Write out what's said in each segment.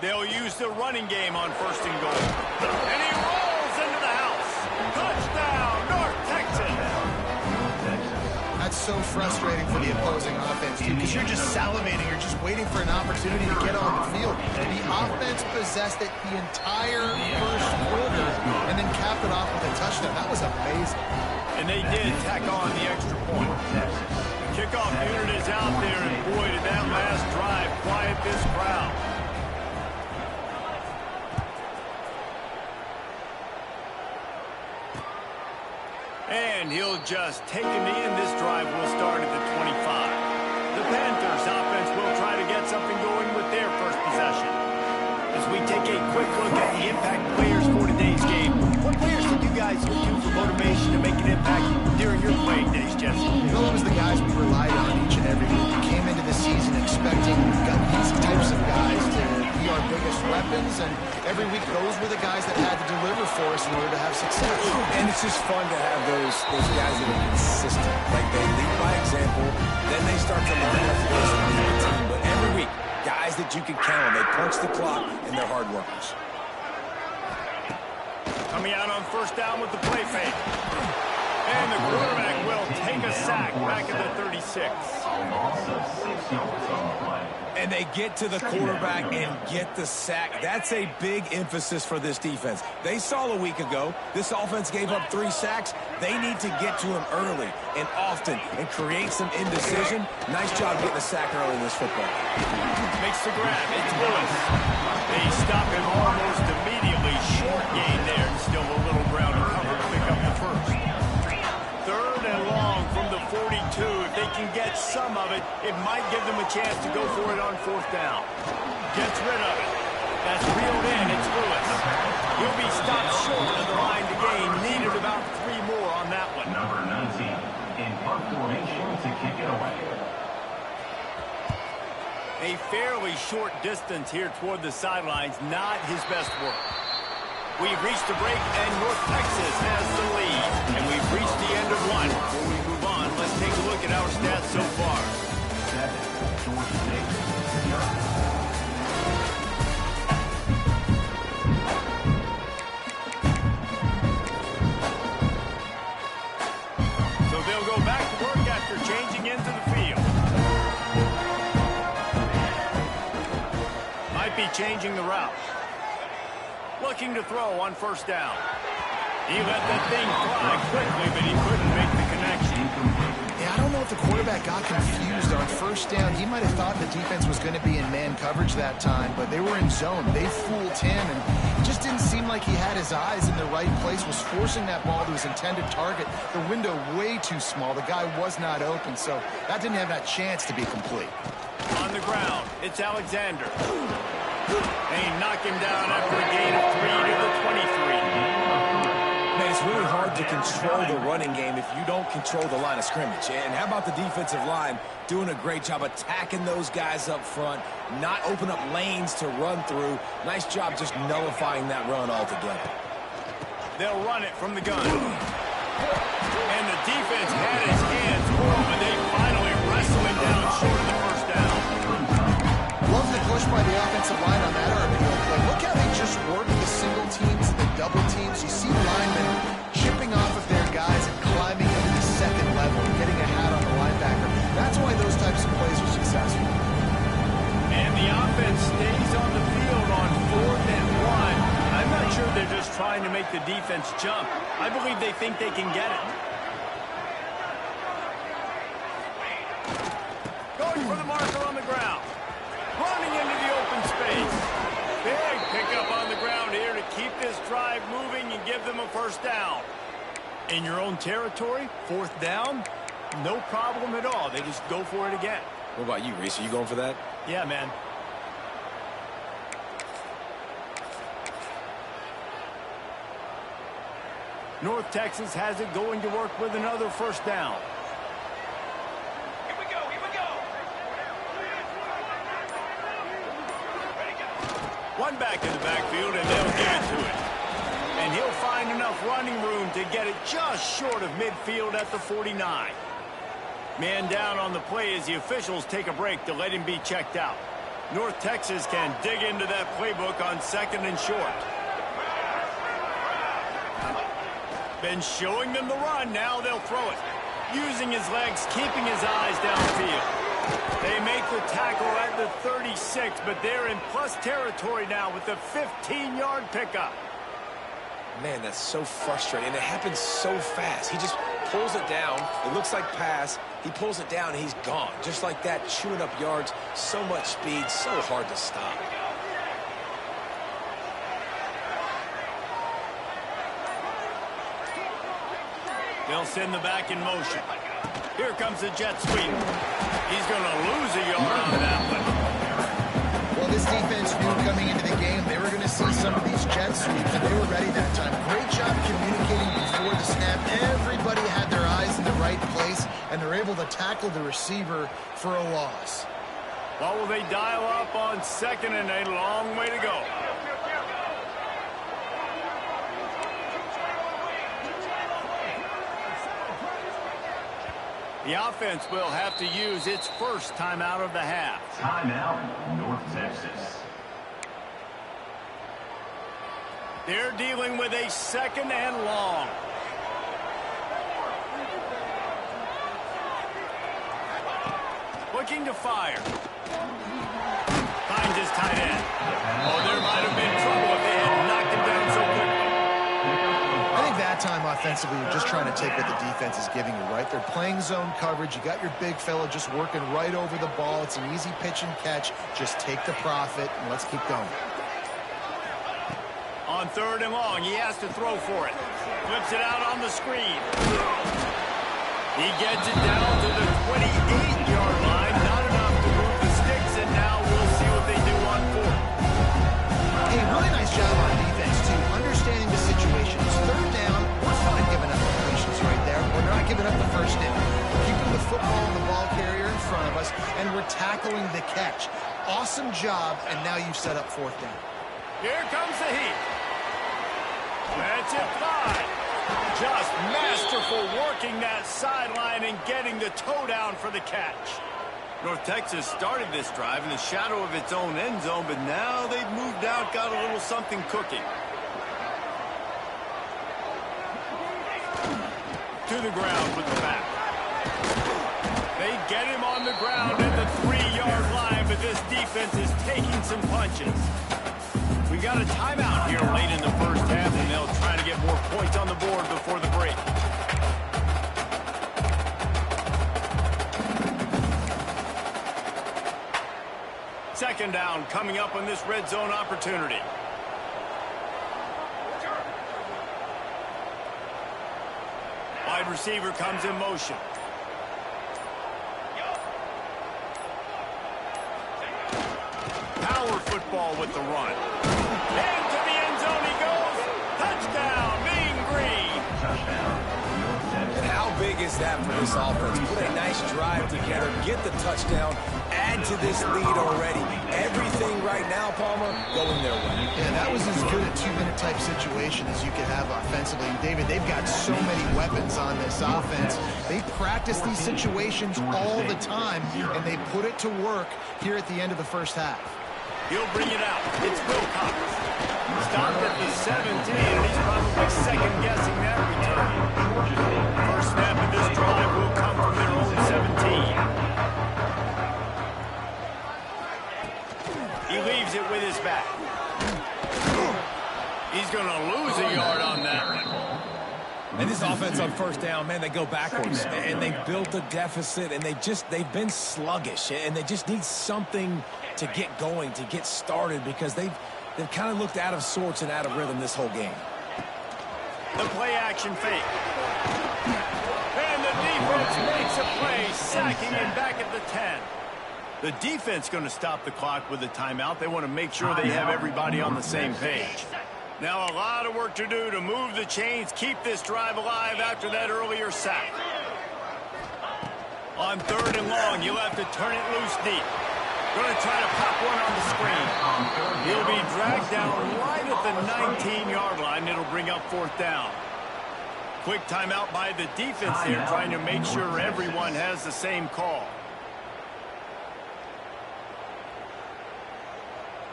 They'll use the running game on 1st and goal. And he rolls into the house. Touchdown, North Texas. That's so frustrating for the opposing offense, too, because you're just salivating. You're just waiting for an opportunity to get on the field. The offense possessed it the entire first quarter and then capped it off with a touchdown. That was amazing. And they did tack on the extra point. The kickoff unit is out there, and boy, did that last drive quiet this crowd. And he'll just take a knee, and this drive will start at the 25. The Panthers offense will try to get something going with their first possession. As we take a quick look at the impact players for today's game, what players did you guys look to for motivation to make an impact during your playing days, Jesse? Well, it was the guys we relied on each and every week. We came into the season expecting these types of guys to be our biggest weapons, and every week those were the guys that had to deliver for us in order to have success. And it's just fun to have those guys that are consistent. Like, they lead by example, then they start to learn how to play some lead the team. But every week, guys that you can count on, they punch the clock, and they're hard workers. Coming out on 1st down with the play fake. And the quarterback will take a sack back at the 36. And they get to the quarterback and get the sack. That's a big emphasis for this defense. They saw a week ago, this offense gave up 3 sacks. They need to get to him early and often and create some indecision. Nice job getting a sack early in this football. Makes the grab. It's Lewis. They stop him almost immediately. Short gain there, and still a little ground to cover to pick up the first. 3rd and long from the 42. If they can get some of it, it might give them a chance to go for it on 4th down. Gets rid of it. That's reeled in. It's Lewis. He'll be stopped short of the line to gain. Needed about 3 more on that one. Number 19 in punt formation to kick it away. A fairly short distance here toward the sidelines. Not his best work. We've reached the break, and North Texas has the lead. And we've reached the end of one. Before we move on, let's take a look at our stats so far. 7, Georgia State, 0. So they'll go back to work after changing into the field. Might be changing the route. Looking to throw on 1st down. He let that thing fly quickly, but he couldn't make the connection. Yeah, I don't know if the quarterback got confused on 1st down. He might have thought the defense was going to be in man coverage that time, but they were in zone. They fooled him, and it just didn't seem like he had his eyes in the right place, was forcing that ball to his intended target. The window way too small. The guy was not open, so that didn't have that chance to be complete. On the ground, it's Alexander. They knock him down after a gain of 3 to the 23. Man, it's really hard to control the running game if you don't control the line of scrimmage. And how about the defensive line doing a great job attacking those guys up front, not open up lanes to run through. Nice job just nullifying that run altogether. They'll run it from the gun. And the defense had his hands full, but they finally wrestle him down short of the 1st down. Love the push by the offensive line on that RPO play. Look how they just work the single teams and the double teams. You see linemen chipping off of their guys and climbing into the 2nd level and getting a hat on the linebacker. That's why those types of plays are successful. And the offense stays on the field on 4th and 1. I'm not sure they're just trying to make the defense jump. I believe they think they can get it. Going for the marker on the ground. Running into the open space. Big pickup on the ground here to keep this drive moving and give them a 1st down. In your own territory, 4th down, no problem at all. They just go for it again. What about you, Reese? Are you going for that? Yeah, man. North Texas has it going to work with another 1st down. One back in the backfield, and they'll give it to him. And he'll find enough running room to get it just short of midfield at the 49. Man down on the play as the officials take a break to let him be checked out. North Texas can dig into that playbook on 2nd and short. Been showing them the run. Now they'll throw it. Using his legs, keeping his eyes downfield. They make the tackle at the 36, but they're in plus territory now with the 15-yard pickup. Man, that's so frustrating. And it happens so fast. He just pulls it down. It looks like pass. He pulls it down, and he's gone. Just like that, chewing up yards. So much speed, so hard to stop. They'll send the back in motion. Here comes the jet sweep. He's going to lose a yard on that one. Well, this defense knew coming into the game they were going to see some of these jet sweeps, and they were ready that time. Great job communicating before the snap. Everybody had their eyes in the right place, and they're able to tackle the receiver for a loss. What will they dial up on 2nd and a long way to go? The offense will have to use its first timeout of the half. Timeout, North Texas. They're dealing with a 2nd and long. Looking to fire. Finds his tight end. Oh, there might have been trouble if they had knocked him down so quickly. I think that time offensively, you're just trying to take what the defense is giving you, right? They're playing zone coverage. You got your big fella just working right over the ball. It's an easy pitch and catch. Just take the profit, and let's keep going. On 3rd and long, he has to throw for it. Flips it out on the screen. He gets it down to the 28-yard line. Not enough to move the sticks, and now we'll see what they do on 4th. Hey, really nice job on defense, too. Understanding the situation. It's 3rd down. We're fine giving up completions right there. We're not giving up the first down. We're keeping the football and the ball carrier in front of us, and we're tackling the catch. Awesome job, and now you've set up 4th down. Here comes the heat. Let's it fly. Just masterful working that sideline and getting the toe down for the catch. North Texas started this drive in the shadow of its own end zone, but now they've moved out, got a little something cooking. To the ground with the back. They get him on the ground at the 3-yard line, but this defense is taking some punches. We got a timeout here late in the first half, and they'll try to get more points on the board before the break. Second down coming up on this red zone opportunity. Wide receiver comes in motion. Power football with the run. Into the end zone he goes. Touchdown, Mean Green. And how big is that for this offense? Put a nice drive together, get the touchdown, add to this lead already. Everything right now, Palmer, going their way. Yeah, that was as good a 2-minute type situation as you could have offensively. And David, they've got so many weapons on this offense. They practice these situations all the time, and they put it to work here at the end of the first half. He'll bring it out. It's Wilcox. Stopped at the 17, and he's probably second-guessing that return. First snap of this drive will come from their own 17. He leaves it with his back. He's going to lose a yard on that one. And this offense on first down, man, they go backwards. And they built a deficit, and they've been sluggish. And they just need something to get going, to get started, because they've kind of looked out of sorts and out of rhythm this whole game. The play-action fake. And the defense makes a play, sacking him back at the 10. The defense going to stop the clock with a timeout. They want to make sure they have everybody on the same page. Now a lot of work to do to move the chains, keep this drive alive after that earlier sack. On 3rd and long, you'll have to turn it loose deep. Going to try to pop one on the screen. He'll be dragged down right at the 19-yard line. It'll bring up 4th down. Quick timeout by the defense there, trying to make sure everyone has the same call.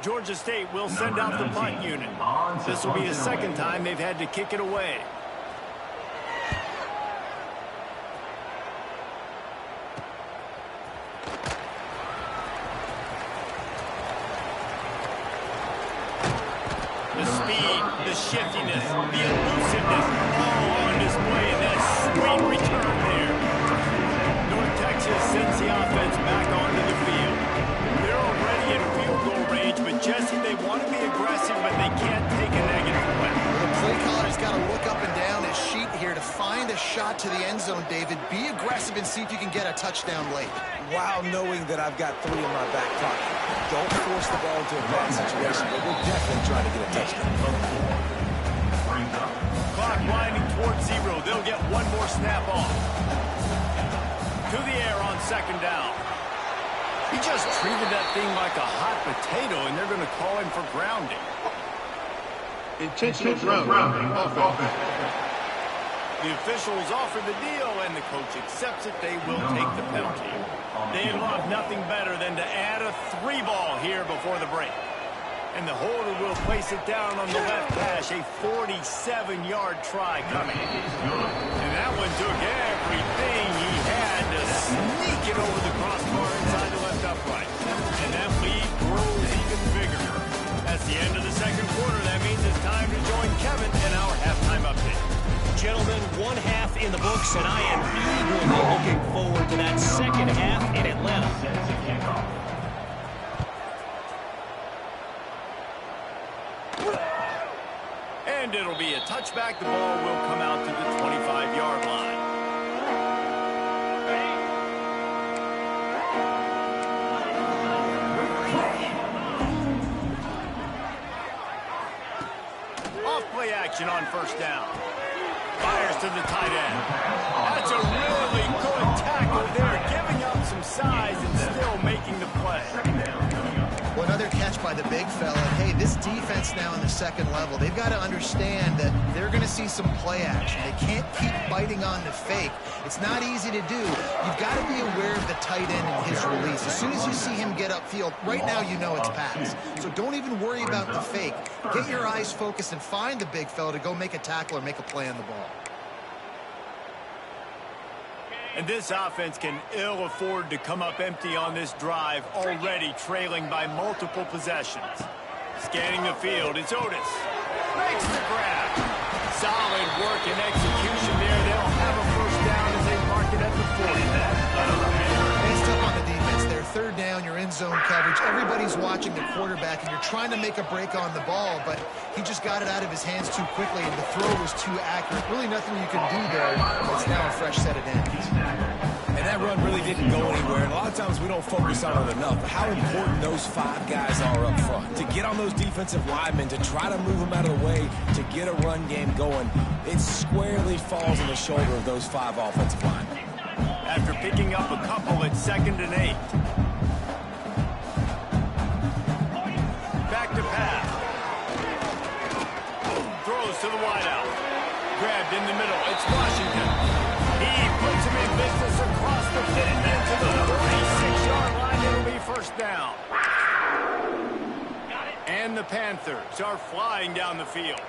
Georgia State will send out the punt unit. This will be the second time they've had to kick it away. The speed, the shiftiness, the elusiveness, all on display in that sweet return there. North Texas sends the offense back onto the field. They're already in field goal range, but Jesse, they want to be aggressive, but they can't take a negative play. The play caller's got to look up and down his sheet here to find a shot to the end zone, David. Be aggressive and see if you can get a touchdown late. While knowing that I've got 3 in my back pocket. Don't force the ball into a bad situation, but we're definitely trying to get a touchdown. Clock winding towards 0. They'll get one more snap off. To the air on second down. He just treated that thing like a hot potato, and they're going to call him for grounding. Intentional grounding. Offense. The officials offer the deal, and the coach accepts it. They will take the penalty. They love nothing better than to add a 3 ball here before the break. And the holder will place it down on the left hash. A 47-yard try coming. And that one took everything he had to sneak it over the crossbar inside the left upright. And that lead grows even bigger. That's the end of the second quarter. That means it's time to join Kevin in our halftime update. Gentlemen, 1 half in the books, and I am eagerly looking forward to that second half in Atlanta. And it'll be a touchback. The ball will come out to the 25-yard line. Off-play action on first down. Fires to the tight end. That's a really good tackle there, giving up some size and still making the play. Well, another catch by the big fella. Hey, this defense now in the second level, they've got to understand that they're going to see some play action. They can't keep biting on the fake. It's not easy to do. You've got to be aware of the tight end and his release. As soon as you see him get upfield, right now you know it's pass. So don't even worry about the fake. Get your eyes focused and find the big fella to go make a tackle or make a play on the ball. And this offense can ill afford to come up empty on this drive, already trailing by multiple possessions. Scanning the field, it's Otis. Makes the grab. Solid work and execution there. They'll have a first down as they mark it at the 40. Based up on the defense there, third down, you're in zone coverage. Everybody's watching the quarterback, and you're trying to make a break on the ball, but he just got it out of his hands too quickly, and the throw was too accurate. Really nothing you can do there. It's now a fresh set of downs. And that run really didn't go anywhere. And a lot of times we don't focus on it enough. How important those 5 guys are up front. To get on those defensive linemen, to try to move them out of the way, to get a run game going, it squarely falls on the shoulder of those 5 offensive linemen. After picking up a couple at 2nd and 8. Back to pass. Throws to the wideout. Grabbed in the middle. It's Washington. He puts him in business across the 50 to the 46-yard line. It'll be first down. And the Panthers are flying down the field.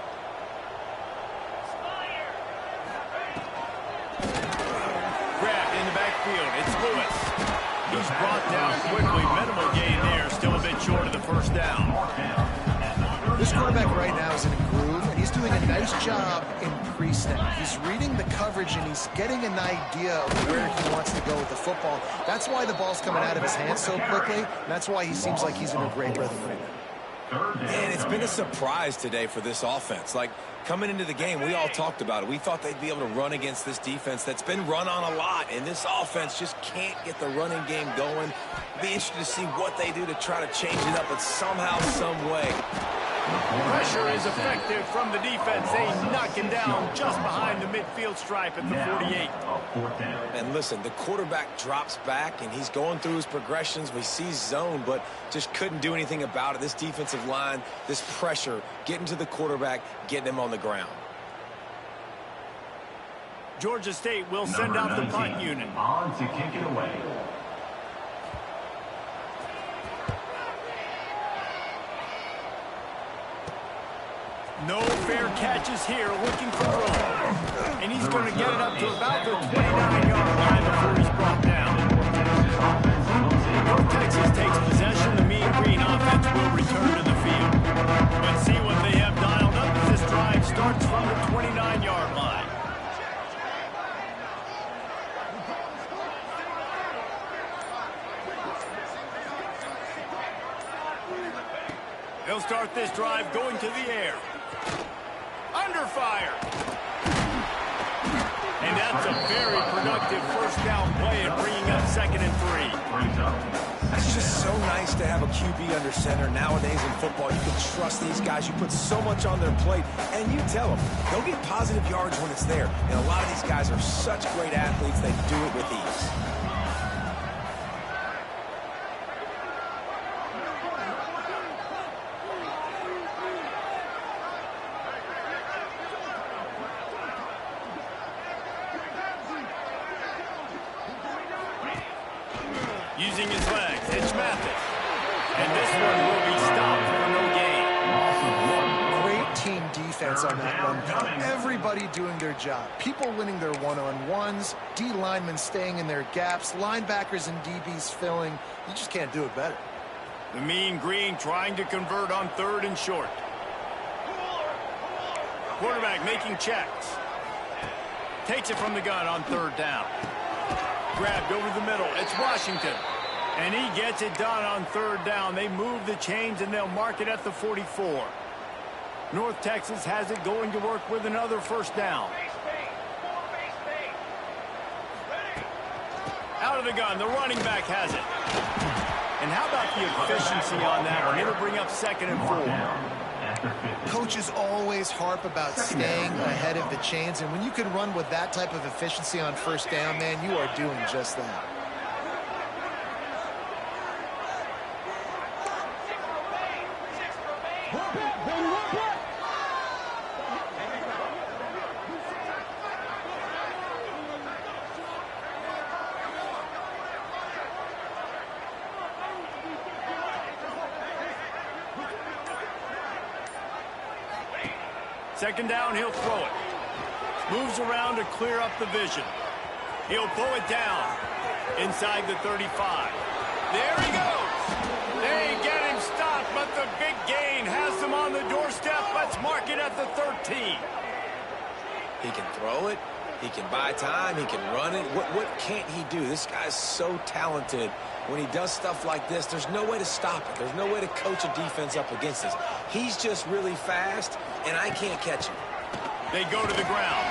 Grabbed in the backfield. It's Lewis. He's brought down quickly. Minimal gain there. Still a bit short of the first down. This quarterback right now is in a groove, and he's doing a nice job in pre-snap. He's reading the coverage, and he's getting an idea of where he wants to go with the football. That's why the ball's coming out of his hands so quickly, and that's why he seems like he's in a great rhythm right now. And it's been a surprise today for this offense. Like, coming into the game, we all talked about it. We thought they'd be able to run against this defense that's been run on a lot, and this offense just can't get the running game going. Be interested to see what they do to try to change it up, but somehow, some way. Pressure is effective from the defense. They knock him down just behind the midfield stripe at the 48. And listen, the quarterback drops back, and he's going through his progressions. We see zone, but just couldn't do anything about it. This defensive line, this pressure, getting to the quarterback, getting him on the ground. Georgia State will send out the punt unit. On to kick it away. No fair catches here, looking for room. And he's going to get it up to about the 29-yard line before he's brought down. North Texas takes possession. The Mean Green offense will return to the field. Let's see what they have dialed up as this drive starts from the 29-yard line. They'll start this drive going to the air. Under fire. And that's a very productive first down play and bringing up 2nd and 3. It's just so nice to have a QB under center. Nowadays in football, you can trust these guys. You put so much on their plate, and you tell them they'll get positive yards when it's there. And a lot of these guys are such great athletes, they do it with ease. Using his legs, it's Mathis. And this one will be stopped for no gain. Great team defense on that run play. Everybody doing their job. People winning their one-on-ones, D linemen staying in their gaps, linebackers and DBs filling. You just can't do it better. The Mean Green trying to convert on 3rd and short. Quarterback making checks. Takes it from the gun on 3rd down. Grabbed over the middle. It's Washington. And he gets it done on 3rd down. They move the chains, and they'll mark it at the 44. North Texas has it going to work with another first down. Out of the gun. The running back has it. And how about the efficiency on that one? It'll bring up 2nd and 4. Coaches always harp about staying ahead of the chains, and when you can run with that type of efficiency on first down, man, you are doing just that. Second down, he'll throw it. Moves around to clear up the vision. He'll pull it down inside the 35. There he goes. They get him stopped, but the big gain has them on the doorstep. Let's mark it at the 13. He can throw it. He can buy time. He can run it. What can't he do? This guy's so talented. When he does stuff like this, there's no way to stop it. There's no way to coach a defense up against this. He's just really fast, and I can't catch him. They go to the ground.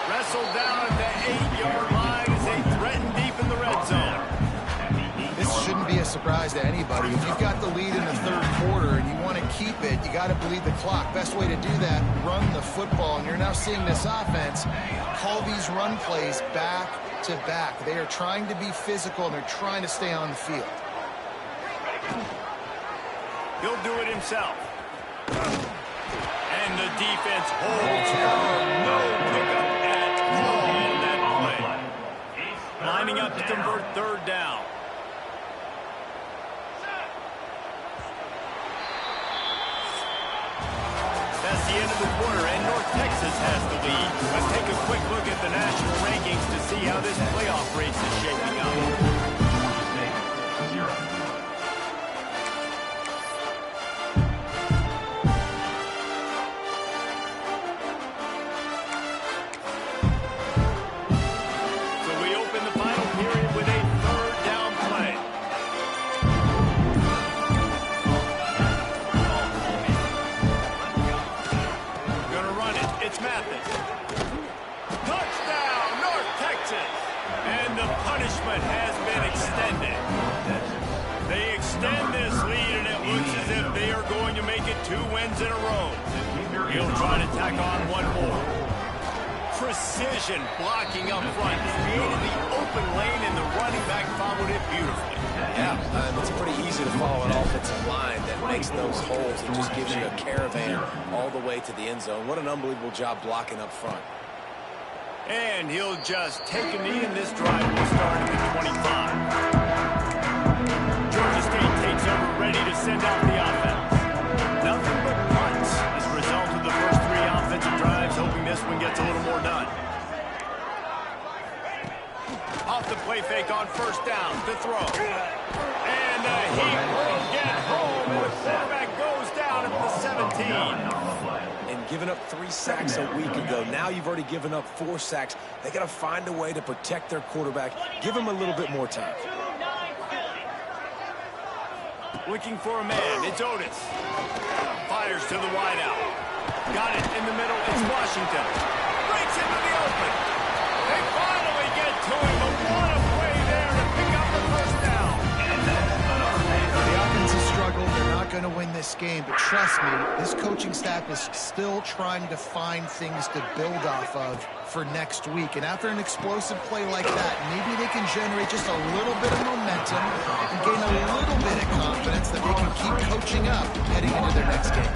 Wrestled down at the 8-yard line as they threaten deep in the red zone. This shouldn't be a surprise to anybody. If you've got the lead in the 3rd quarter and you want to keep it, you got to bleed the clock. Best way to do that, run the football. And you're now seeing this offense call these run plays back to back. They are trying to be physical, and they're trying to stay on the field. He'll do it himself. And the defense holds firm. No pickup at all on that play. Lining up to convert 3rd down. That's the end of the quarter, and North Texas has the lead. Let's take a quick look at the national rankings to see how this playoff race is shaping up. Has been extended. They extend this lead, and it looks as if they are going to make it 2 wins in a row. He'll try to tack on one more. Precision blocking up front, created the open lane, and the running back followed it beautifully. Yeah, it's pretty easy to follow an offensive line that makes those holes and just gives you a caravan all the way to the end zone. What an unbelievable job blocking up front. And he'll just take a knee, and this drive will start at the 25. Georgia State takes over, ready to send out the offense. Nothing but punts as a result of the on first down to throw. And he will get home, and the quarterback goes down at the 17. And giving up 3 sacks a week ago, now you've already given up 4 sacks. They got to find a way to protect their quarterback. Give him a little bit more time. Looking for a man. It's Otis. Fires to the wideout. Got it in the middle. It's Washington. Breaks into the open. They finally get to him, but what a play there to pick up the first down. The offense has struggled. They're not going to win this game, but trust me, this coaching staff is still trying to find things to build off of for next week. And after an explosive play like that, maybe they can generate just a little bit of momentum and gain a little bit of confidence that they can keep coaching up heading into their next game.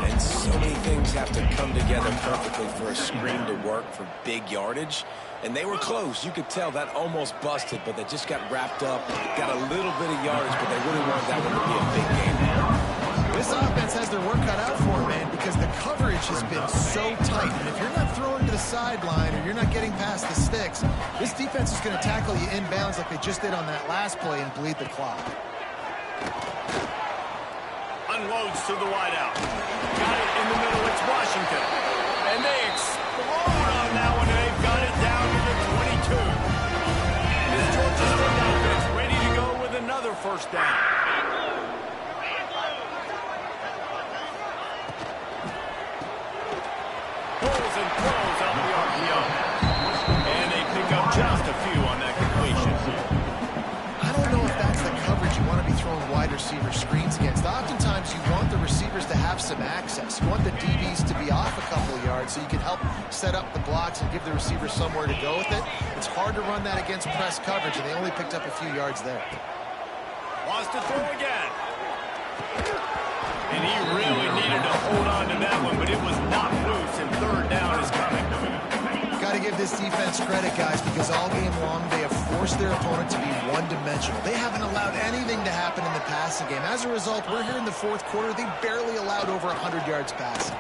And so many things have to come together perfectly for a screen to work for big yardage. And they were close. You could tell that almost busted, but they just got wrapped up, got a little bit of yardage, but they really wanted that one to be a big game. This offense has their work cut out for them, man, because the coverage has been so tight. And if you're not throwing to the sideline or you're not getting past the sticks, this defense is going to tackle you inbounds like they just did on that last play and bleed the clock. Unloads to the wideout. Got it in the middle. It's Washington. And they explode on that one, and they've got it down to the 22. This Georgia State offense ready to go with another first down. Pulls and throws off the RPO. And they pick up just a few on that completion. I don't know if that's the coverage you want to be throwing wide receiver screens against. Oftentimes you want the receivers to have some access. You want the DBs to be off a couple of yards so you can help set up the blocks and give the receiver somewhere to go with it. It's hard to run that against press coverage, and they only picked up a few yards there. Wants to throw again. And he really needed to hold on to that one, but it was not loose, and third down is coming. Got to give this defense credit, guys, because all game long they have forced their opponent to be one-dimensional. They haven't allowed anything to happen in the passing game. As a result, we're here in the fourth quarter. They barely allowed over 100 yards passing.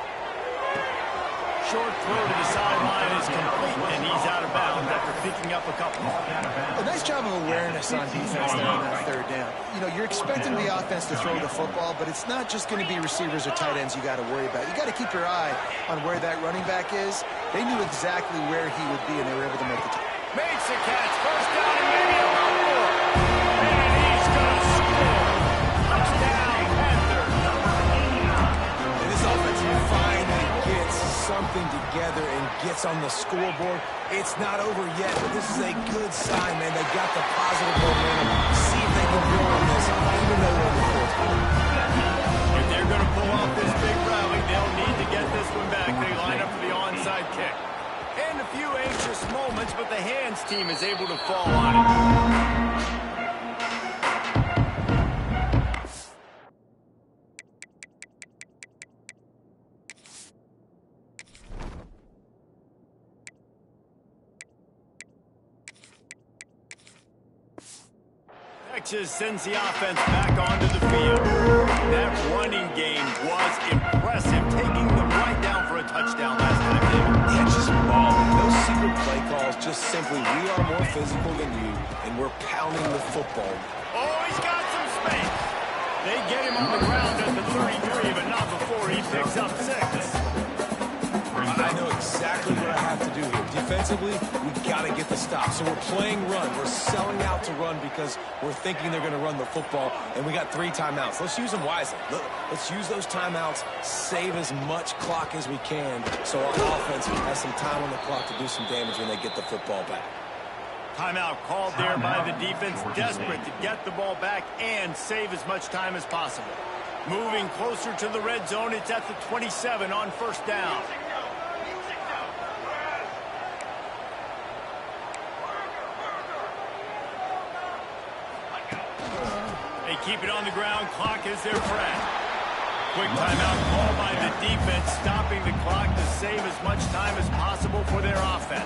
Short throw to the sideline is complete, and he's out of bounds after picking up a couple. A nice job of awareness on defense there on that third down. You know, you're expecting the offense to throw the football, but it's not just going to be receivers or tight ends you got to worry about. You got to keep your eye on where that running back is. They knew exactly where he would be, and they were able to make the tackle. Makes a catch, first down, and maybe a lot more. And he's going to score. Touchdown, Panthers. And this offense finally gets something together and gets on the scoreboard. It's not over yet, but this is a good sign, man. They got the positive momentum. See if they can build on this, even though they're in the fourth quarter. If they're going to pull off this big rally, they'll need to get this one back. They line up for the onside kick. And a few anxious moments, but the hands team is able to fall on it. Texas sends the offense back onto the field. That running game was impressive, taking them right down for a touchdown last time, David. Yeah, just balling. No secret play calls, just simply we are more physical than you, and we're pounding the football. Oh, he's got some space. They get him on the ground at the 33, but not before he picks up 6. I know exactly what I have to do here. Defensively, we've got to get the stop. So we're playing run. We're selling out to run because we're thinking they're going to run the football, and we got 3 timeouts. Let's use them wisely. Let's use those timeouts, save as much clock as we can so our offense has some time on the clock to do some damage when they get the football back. Timeout called there by the defense, desperate to get the ball back and save as much time as possible. Moving closer to the red zone, it's at the 27 on first down. They keep it on the ground. Clock is their friend. quick timeout called by the defense, stopping the clock to save as much time as possible for their offense.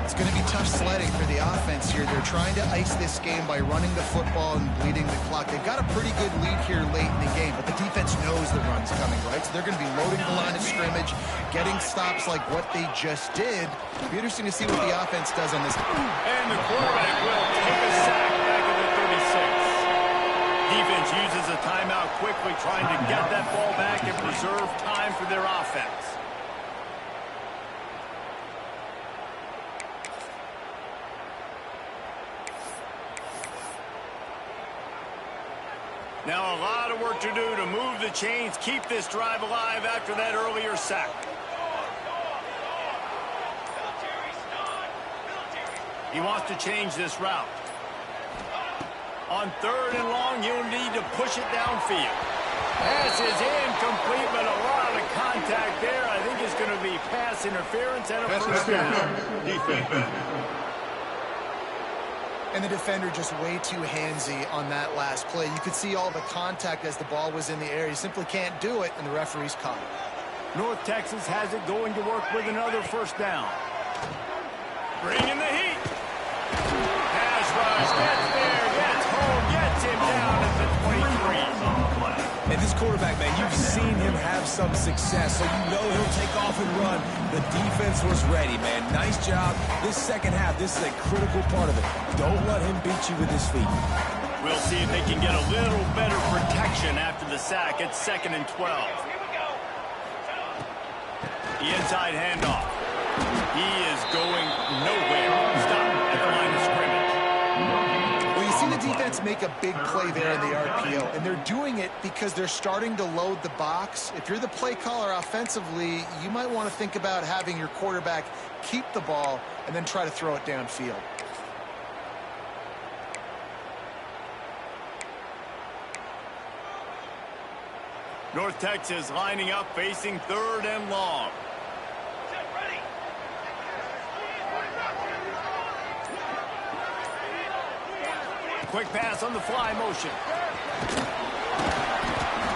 It's going to be tough sledding for the offense here. They're trying to ice this game by running the football and bleeding the clock. They've got a pretty good lead here late in the game, but the defense knows the run's coming, right? So they're going to be loading the line of scrimmage, getting stops like what they just did. It'll be interesting to see what the offense does on this. And the quarterback will take a sack back at the 36. Defense uses a timeout quickly, trying to get that ball back and preserve time for their offense. Now a lot of work to do to move the chains, keep this drive alive after that earlier sack. He wants to change this route. On 3rd and long, you'll need to push it downfield. Pass is incomplete, but a lot of contact there. I think it's going to be pass interference and a first down. Defense. And the defender just way too handsy on that last play. You could see all the contact as the ball was in the air. You simply can't do it, and the referee's caught it. North Texas has it going to work with another first down. Bringing the heat. Pass rush, gets there, gets home, gets him down at the 23. And this quarterback, man, you've seen him have some success, so you know he'll take off and run. The defense was ready, man. Nice job. This second half, this is a critical part of it. Don't let him beat you with his feet. We'll see if they can get a little better protection after the sack. It's 2nd and 12. The inside handoff. He is going nowhere. Stop at the line of scrimmage. Well, you see the defense make a big play there in the RPO, and they're doing it because they're starting to load the box. If you're the play caller offensively, you might want to think about having your quarterback keep the ball and then try to throw it downfield. North Texas lining up, facing 3rd and long. Quick pass on the fly motion.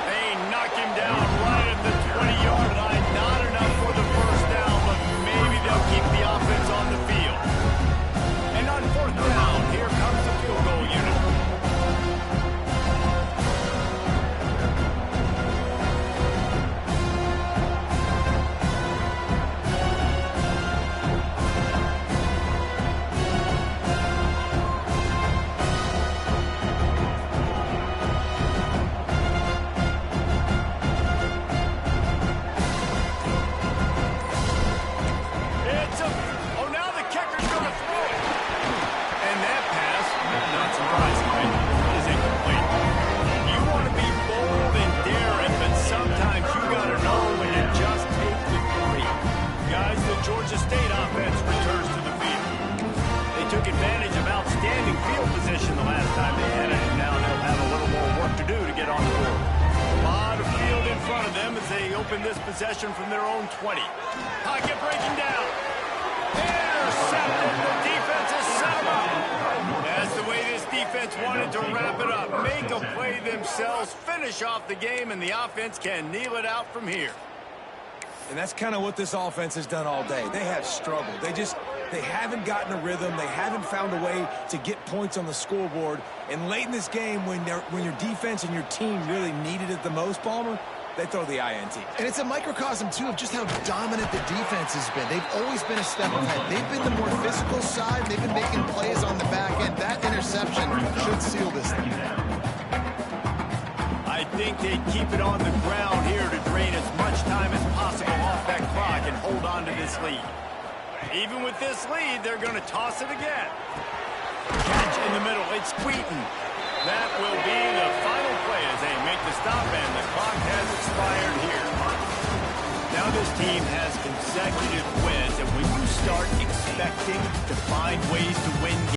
They knock him down right at the 20-yard line. Not enough for the first down, but maybe they'll keep the offense on the field. And on 4th down, here comes the field goal unit. Georgia State offense returns to the field. They took advantage of outstanding field position the last time they had it, and now they'll have a little more work to do to get on the board. A lot of field in front of them as they open this possession from their own 20. Pocket breaking down. Intercepted. The defense has set them up. That's the way this defense wanted to wrap it up. Make a play themselves, finish off the game, and the offense can kneel it out from here. And that's kind of what this offense has done all day. They have struggled. They haven't gotten a rhythm. They haven't found a way to get points on the scoreboard. And late in this game, when your defense and your team really needed it the most, Palmer, they throw the INT. And it's a microcosm, too, of just how dominant the defense has been. They've always been a step ahead. They've been the more physical side. They've been making plays on the back end. That interception should seal this thing. I think they'd keep it on the ground here to drain as much time as possible off that clock and hold on to this lead. Even with this lead, they're going to toss it again. Catch in the middle. It's Wheaton. That will be the final play as they make the stop, and the clock has expired here. Now this team has consecutive wins, and when you start expecting to find ways to win